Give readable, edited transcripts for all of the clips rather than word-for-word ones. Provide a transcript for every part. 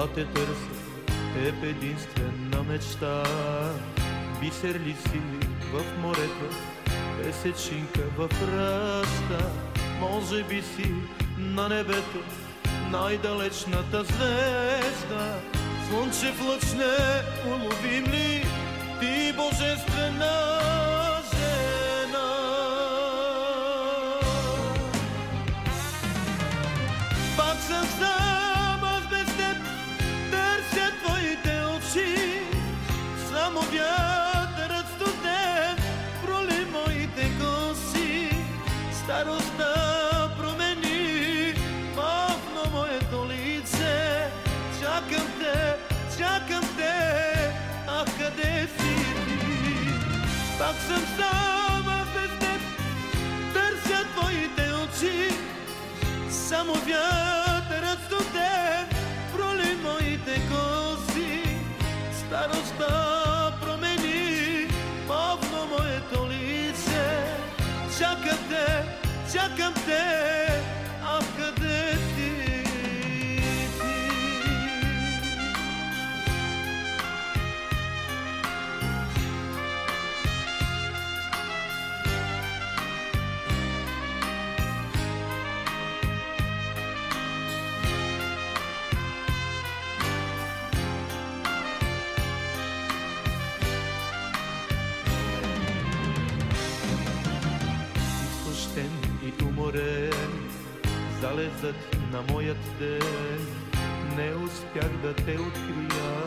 а те търся, теб единствена мечта. Бисер ли си в морето, песечинка в ръста? Може би си на небето, най-далечната звезда. Слънчев лъч не уловим ли, ти божествена жена? Пак съм сам, аз без теб търся твоите очи. Само вятърът студен проли моите коси. Старостта промени махна моето лице. Чакам те, а къде си ти? Пак съм сам, аз без теб търся твоите очи. Само вятърът студен проли моите коси. Старостта промени махна моето лице. Чакам те, а къде си? И уморен, залезът на моят ден, не успях да те открия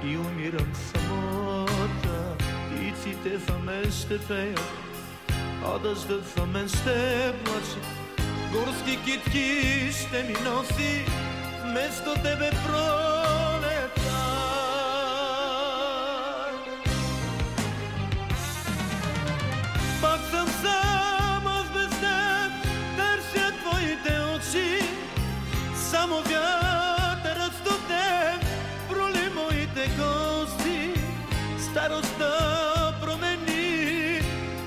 и умирам самота. Птиците за мен ще пеят, а дъждът за мен ще плаче. Горски китки ще ми носи вместо тебе пролета. Пак съм сам, аз без теб търся твоите очи. Само вятърът студен проли моите кости. Старостта промени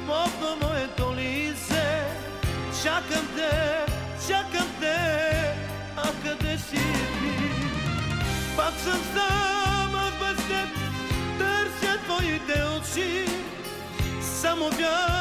махна моето лице. Чакам те, а къде си ти? Пак съм сам, аз без теб търся твоите очи. Само вятърът